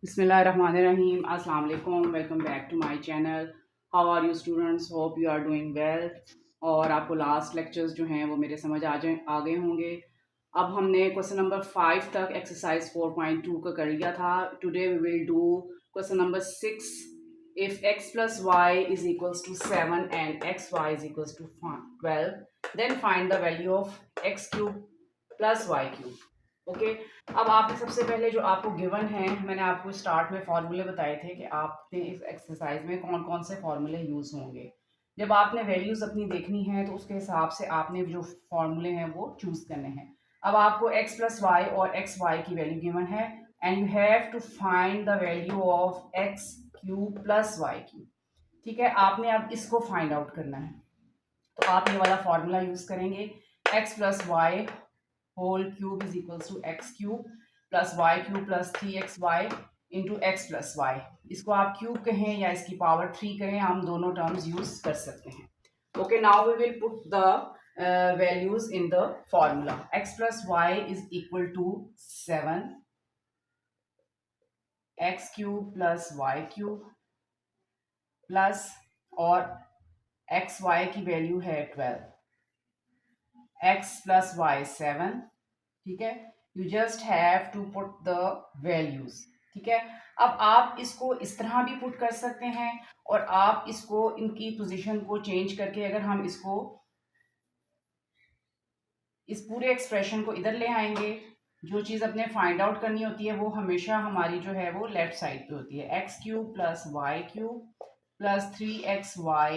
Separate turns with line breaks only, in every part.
Bismillahirrahmanirrahim. Assalamu alaikum. Welcome back to my channel. How are you students? Hope you are doing well. और आपको last lectures जो हैं वो मेरे समझ आ गए होंगे. अब हमने क्वेश्चन नंबर 5 तक एक्सरसाइज 4.2 का कर लिया था. Today we will do question number 6. If x plus y is equals to 7 and xy is equals to 12, then find the value of x cube plus y cube. Okay अब आपने सबसे पहले जो आपको गिवन है, मैंने आपको स्टार्ट में फॉर्मूले बताए थे कि आपने इस एक्सरसाइज में कौन कौन से फॉर्मूले यूज होंगे. जब आपने वैल्यूज अपनी देखनी है तो उसके हिसाब से आपने जो फॉर्मूले हैं वो चूज करने हैं. अब आपको x प्लस वाई और एक्स वाई की वैल्यू गिवन है and you have to find the value of x cube plus Y cube. ठीक है, आपने अब इसको फाइंड आउट करना है. तो आप ये वाला फॉर्मूला यूज करेंगे. x plus y whole cube is equals to x cube plus Y cube plus 3xy into x plus y. इसको आप क्यूब कहें या इसकी पावर 3 करें, हम दोनों टर्म्स यूज कर सकते हैं. Okay, now we will put the values in the formula. x plus y is equal to 7, x cube plus Y cube plus और एक्स वाई की वैल्यू है 12, x प्लस वाई 7. ठीक है, you just have to put the values. ठीक है, अब आप इसको इस तरह भी पुट कर सकते हैं और आप इसको इनकी पोजीशन को चेंज करके अगर हम इसको इस पूरे एक्सप्रेशन को इधर ले आएंगे, जो चीज़ अपने फाइंड आउट करनी होती है वो हमेशा हमारी जो है वो लेफ्ट साइड पे होती है. X cube plus Y cube plus 3xy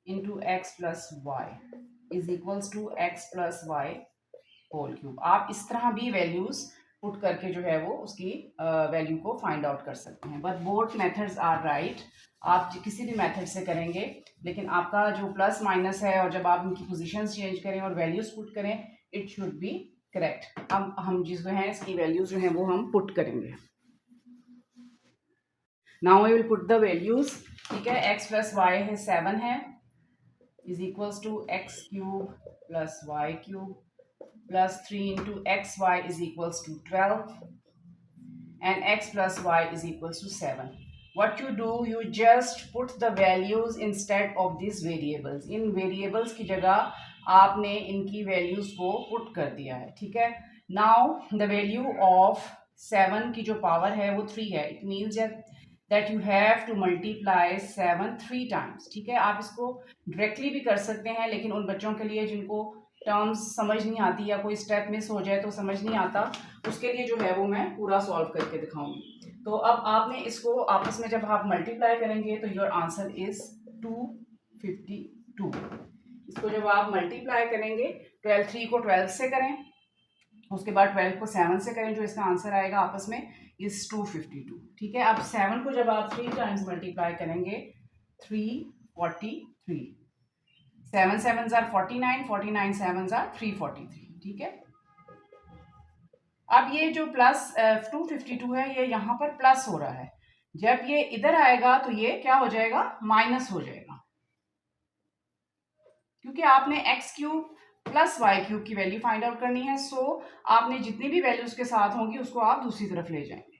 into x plus y is equals to x plus y whole cube. आप इस तरह भी वैल्यूज पुट करके जो है वो उसकी वैल्यू को फाइंड आउट कर सकते हैं. But both methods are right. आप किसी भी मेथड से करेंगे, लेकिन आपका जो प्लस माइनस है और जब आप इनकी पोजीशंस चेंज करें और वैल्यूज पुट करें, इट शुड बी करेक्ट. अब हम जिस है इसकी वैल्यूज जो है वो हम पुट करेंगे. Now I will put the values. ठीक है, एक्स प्लस वाई है 7 है is equals to x cube plus Y cube plus 3 into xy is equals to 12 and x plus y is equals to 7. What you do, you just put the values instead of these variables. In variables की जगह आपने इनकी values को put कर दिया है. ठीक है, now the value of 7 की जो power है वो 3 है. It means that you have to multiply 7 3 times. ठीक है, आप इसको directly भी कर सकते हैं, लेकिन उन बच्चों के लिए जिनको टर्म्स समझ नहीं आती या कोई स्टेप मिस हो जाए तो समझ नहीं आता, उसके लिए जो है वो मैं पूरा सॉल्व करके दिखाऊंगी. तो अब आपने इसको आपस में जब आप मल्टीप्लाई करेंगे तो योर आंसर इज 252. इसको जब आप मल्टीप्लाई करेंगे 12 3 को 12 से करें, उसके बाद 12 को 7 से करें, जो इसका आंसर आएगा आपस में इज 252. ठीक है, अब 7 को जब आप 3 टाइम्स मल्टीप्लाई करेंगे 343, 7 7s are 49, 49 7s are 343. ठीक है, अब ये जो प्लस 252 है ये यहाँ पर प्लस हो रहा है. जब ये इधर आएगा तो ये क्या हो जाएगा, माइनस हो जाएगा, क्योंकि आपने x cube plus Y cube की वैल्यू फाइंड आउट करनी है. सो आपने जितनी भी वैल्यू उसके साथ होंगी उसको आप दूसरी तरफ ले जाएंगे.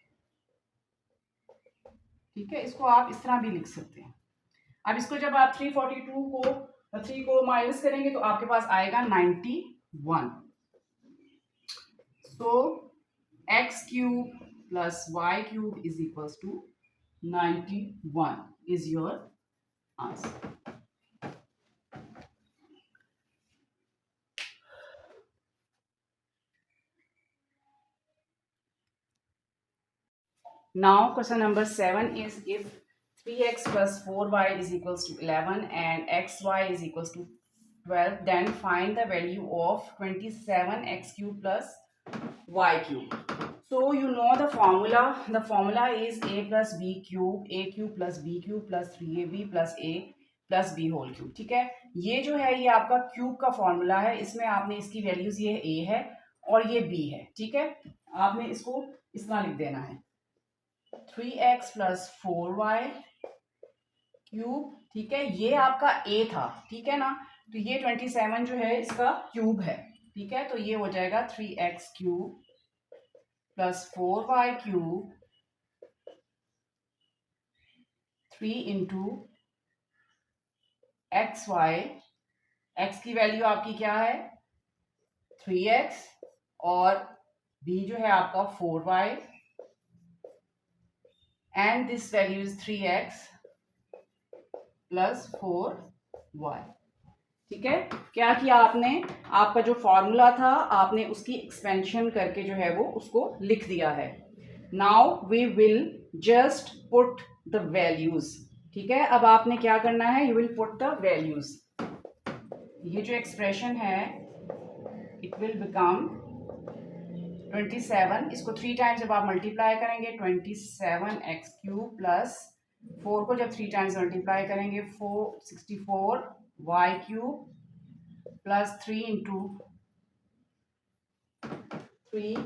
ठीक है, इसको आप इस तरह भी लिख सकते हैं. अब इसको जब आप 342 को 3 को माइनस करेंगे तो आपके पास आएगा 91. So X cube plus Y cube is equals to 91 is your answer. Now question number 7 is if 3x plus 4y is equals to 11 and xy is equals to 12, then find the value of 27x cube plus y cube. So you know the formula. The formula is a plus b cube, a cube plus b cube plus 3ab plus a plus b whole cube. ठीक है, ये जो है ये आपका cube का formula है. इसमें आपने इसकी वैल्यूज ये a है और ये b है. ठीक है, आपने इसको इस तरह लिख देना है 3x प्लस 4y क्यूब. ठीक है, ये आपका a था. ठीक है ना, तो ये 27 जो है इसका क्यूब है. ठीक है, तो ये हो जाएगा 3x cube plus 4y cube 3 into x y, x की वैल्यू आपकी क्या है 3x, और b जो है आपका 4y, and this value is 3x plus 4y। ठीक है, क्या किया आपने, आपका जो फॉर्मूला था आपने उसकी एक्सपेंशन करके जो है वो उसको लिख दिया है। Now we will just put the values. ठीक है, अब आपने क्या करना है, you will put the values. ये जो एक्सप्रेशन है इट विल बिकम 27, इसको 3 टाइम्स जब आप मल्टीप्लाई करेंगे 27x³ प्लस 4 को जब 3 टाइम्स मल्टीप्लाई करेंगे 64y³ प्लस 3 इंटू 3।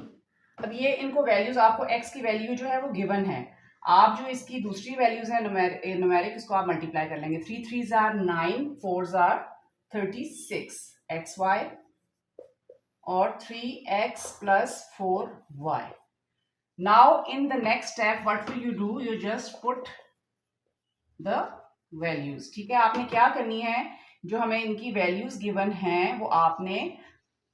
अब ये इनको वैल्यूज, आपको x की वैल्यू जो है वो गिवन है, आप जो इसकी दूसरी वैल्यूज है न्यूमेरिक, इसको आप मल्टीप्लाई कर लेंगे। 3 3s are 9, 4s are 36 xy और 3x plus 4y। Now in the next step what will you do, you just put the values। ठीक है, आपने क्या करनी है, जो हमें इनकी वैल्यूज गिवन हैं वो आपने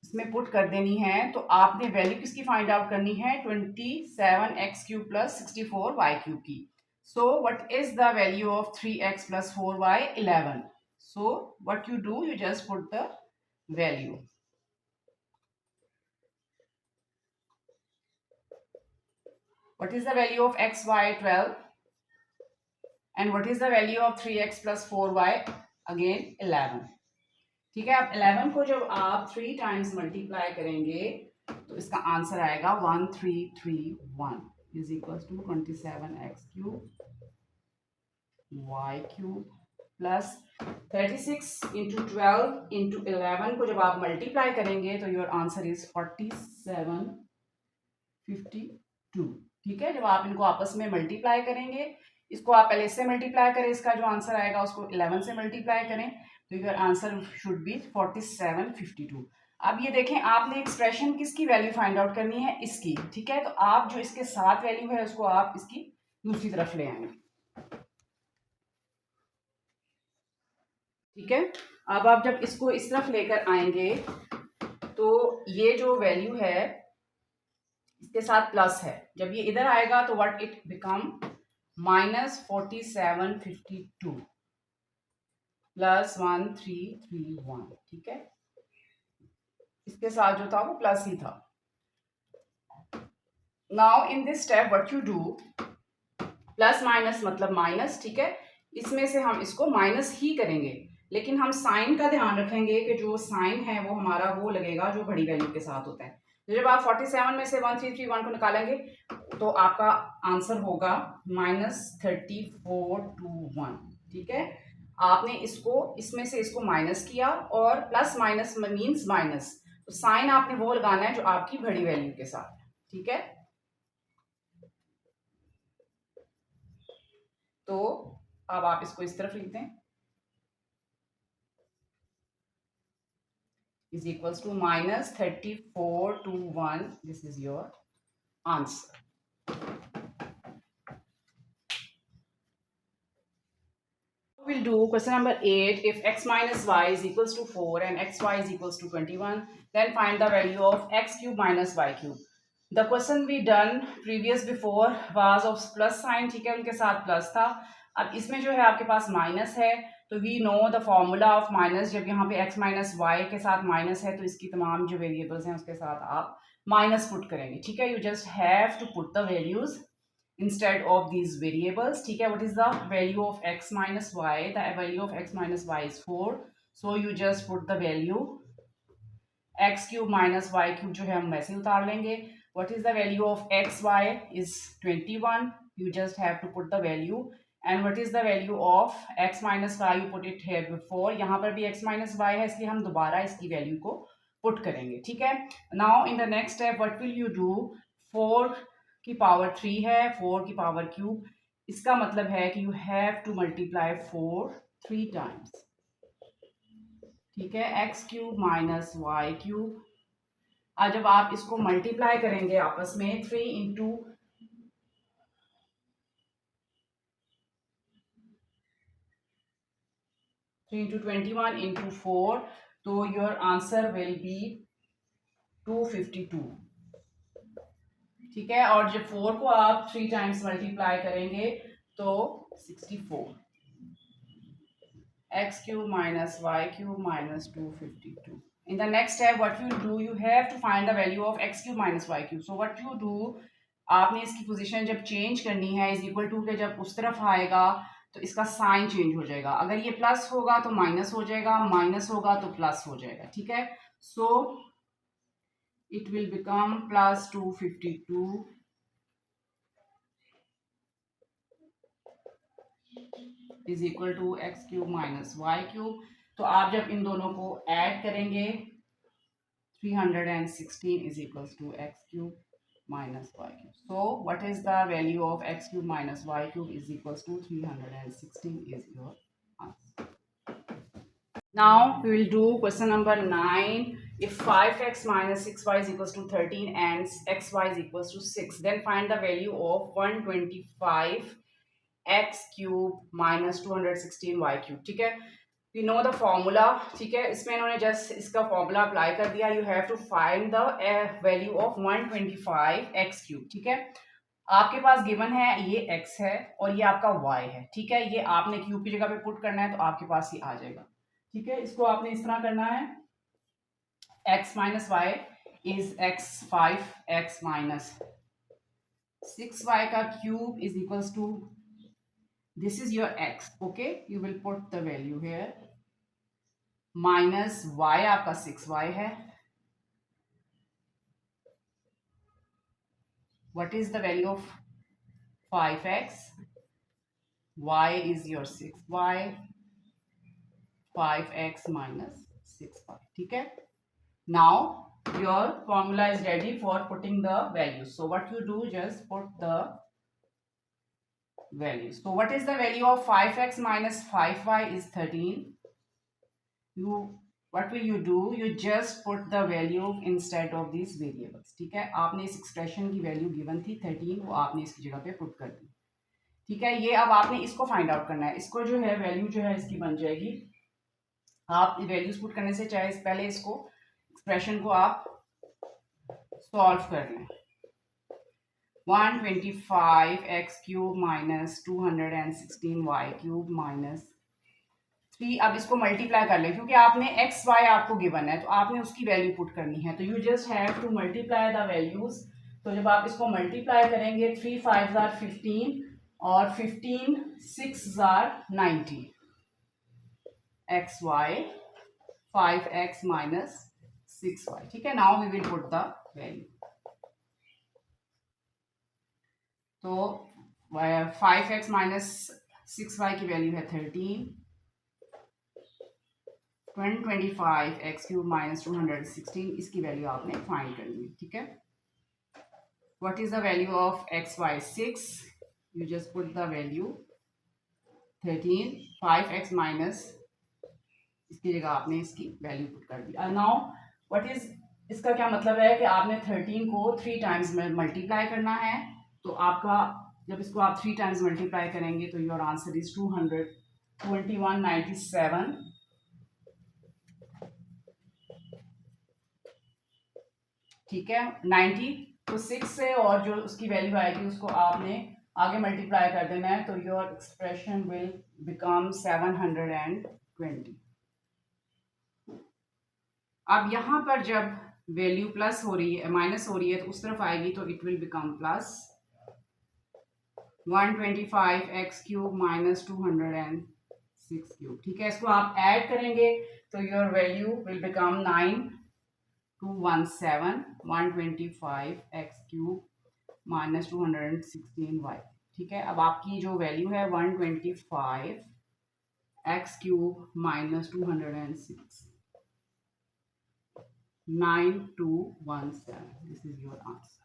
इसमें पुट कर देनी है। तो आपने वैल्यू किसकी फाइंड आउट करनी है 27x³ प्लस 64y³ की। So what is the value of 3x plus 4y 11। So what you do, you just put the value. What is the value of xy 12 and what is the value of 3x plus 4y again 11। ठीक है, अब 11 को जब आप 3 times multiply करेंगे तो इसका answer आएगा 1331 is equal to 27x³ y³ plus 36 into 12 into 11 को जब आप मल्टीप्लाई करेंगे तो योर आंसर इज 4752। ठीक है, जब आप इनको आपस में मल्टीप्लाई करेंगे, इसको आप पहले इससे मल्टीप्लाई करें, इसका जो आंसर आएगा उसको 11 से मल्टीप्लाई करें तो योर आंसर शुड बी 4752। अब ये देखें, आपने एक्सप्रेशन किसकी वैल्यू फाइंड आउट करनी है, इसकी। ठीक है, तो आप जो इसके साथ वैल्यू है उसको आप इसकी दूसरी तरफ ले आएंगे। ठीक है, अब आप जब इसको इस तरफ लेकर आएंगे तो ये जो वैल्यू है इसके साथ प्लस है, जब ये इधर आएगा तो व्हाट इट बिकम -4752 प्लस 1331। ठीक है, इसके साथ जो था वो प्लस ही था। Now in this step what you do, plus minus मतलब माइनस। ठीक है, इसमें से हम इसको माइनस ही करेंगे, लेकिन हम साइन का ध्यान रखेंगे कि जो साइन है वो हमारा वो लगेगा जो बड़ी वैल्यू के साथ होता है। तो जब आप 47 में से 1331 को निकालेंगे तो आपका आंसर होगा -3421। ठीक है, आपने इसको इसमें से इसको माइनस किया और प्लस माइनस मीन्स माइनस, तो साइन आपने वो लगाना है जो आपकी बड़ी वैल्यू के साथ। ठीक है, तो अब आप इसको इस तरफ लिख दें, is equals to -3421। This is your answer। We'll do question number 8. If x minus y is equals to 4 and xy is equals to 21, then find the value of x³ minus y³। The question we done previous before was of plus sign। ठीक है, उनके साथ plus था। अब इसमें जो है आपके पास माइनस है, तो we know the formula of minus. जब यहाँ पे x माइनस वाई के साथ माइनस है तो इसकी तमाम जो वेरिएबल्स हैं उसके साथ आप माइनस पुट करेंगे। ठीक है, you just have to put the values instead of these variables। ठीक है, what is the value of x minus y, the value of x minus y is 4, so you just put the value x³ minus y³ जो है हम वैसे उतार लेंगे। what is the value of xy is 21, you just have to put the value, and what is the value of x minus y, you put it here before। यहाँ पर भी x minus y है इसलिए हम दोबारा इसकी value को put करेंगे। ठीक है, now in the next step what will you do, 4 की पावर 3 है, 4 की पावर क्यूब, इसका मतलब है कि you have to multiply 4 3 times. ठीक है, x³ माइनस y³। आज जब आप इसको मल्टीप्लाई करेंगे आपस में 3 इंटू 3 into 21 into 4, तो your answer will be 252. ठीक है, और जब 4 को आप 3 टाइम्स मल्टीप्लाई करेंगे तो 64. x cube minus y cube minus 252. In the next step, what you do, you have to find the value of x cube minus y cube. So what you do, आपने इसकी position जब change करनी है is equal to के जब उस तरफ आएगा तो इसका साइन चेंज हो जाएगा. अगर ये प्लस होगा तो माइनस हो जाएगा, माइनस होगा तो प्लस हो जाएगा. ठीक है, so it will become plus 252 is equal to x cube minus y cube. तो आप जब इन दोनों को ऐड करेंगे 316 is equal to x cube minus y cube. So what is the value of x cube minus y cube is equals to 316 is your answer. Now we will do question number 9. If 5x minus 6y is equals to 13 and xy is equals to 6, then find the value of 125 x cube minus 216 y cube. ठीक है, we know the formula. ठीक है, इसमें इन्होंने just इसका formula apply कर दिया. You have to find the value of 125 x cube. ठीक है, आपके पास गिवन है ये x है और ये आपका y है. ठीक है, ये आपने क्यूब की जगह पे पुट करना है तो आपके पास ये आ जाएगा. ठीक है, इसको आपने इस तरह करना है, x minus y is x 5x minus 6y का cube is equals to this is your x. Okay, you will put the value here, minus y आपका 6y है. What is the value of 5x? y is your 6y, 5x minus 6y. ठीक है, now your formula is ready for putting the values. So what you do, just put the values. So what is the value of 5x minus 5y is 13. What will you do? You just put the value instead of these variables. ठीक है, आपने इस expression की value given थी 13, वो आपने इसकी जगह पे पुट कर दी. ठीक है, ये अब आपने इसको फाइंड आउट करना है. इसको जो है वैल्यू जो है इसकी बन जाएगी, आप वैल्यूज पुट करने से चाहे पहले इसको एक्सप्रेशन को आप सॉल्व कर लें. 125 x cube minus 216 y cube minus 3. अब इसको मल्टीप्लाई कर ले, क्योंकि आपने x y आपको गिवन है तो आपने उसकी वैल्यू पुट करनी है. तो you just have to multiply the values. तो जब आप इसको मल्टीप्लाई करेंगे 3 5 are 15 और 15 6 are 90. x y 5x minus 6y. ठीक है, now we will put the value. तो 5x माइनस 6y की वैल्यू है 13. 125 x क्यूब माइनस 216 इसकी वैल्यू आपने फाइंड करनी है. ठीक है, what is the value of x y 6? You just put the value 13. 5x minus इसकी जगह आपने इसकी वैल्यू पुट कर दी. नाउ व्हाट इज, इसका क्या मतलब है कि आपने 13 को 3 टाइम्स में मल्टीप्लाई करना है. तो आपका जब इसको आप 3 टाइम्स मल्टीप्लाई करेंगे तो योर आंसर इज 22197. ठीक है, 90 तो 6 से और जो उसकी वैल्यू आएगी उसको आपने आगे मल्टीप्लाई कर देना है. तो योर एक्सप्रेशन विल बिकम 720. अब यहाँ पर जब वैल्यू प्लस हो रही है माइनस हो रही है तो उस तरफ आएगी तो it will become plus 125 x cube minus 206 cube. ठीक है, इसको आप ऐड करेंगे तो your value will become 9217. 125 x cube minus 216y. ठीक है, अब आपकी जो वैल्यू है 125 x cube minus 206 9217. This is your answer.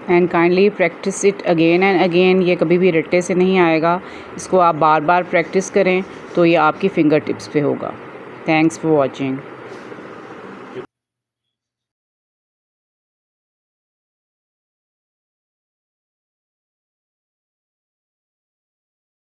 And kindly practice it again and again. ये कभी भी रट्टे से नहीं आएगा, इसको आप बार बार प्रैक्टिस करें तो ये आपकी फिंगर टिप्स पे होगा. Thanks for watching.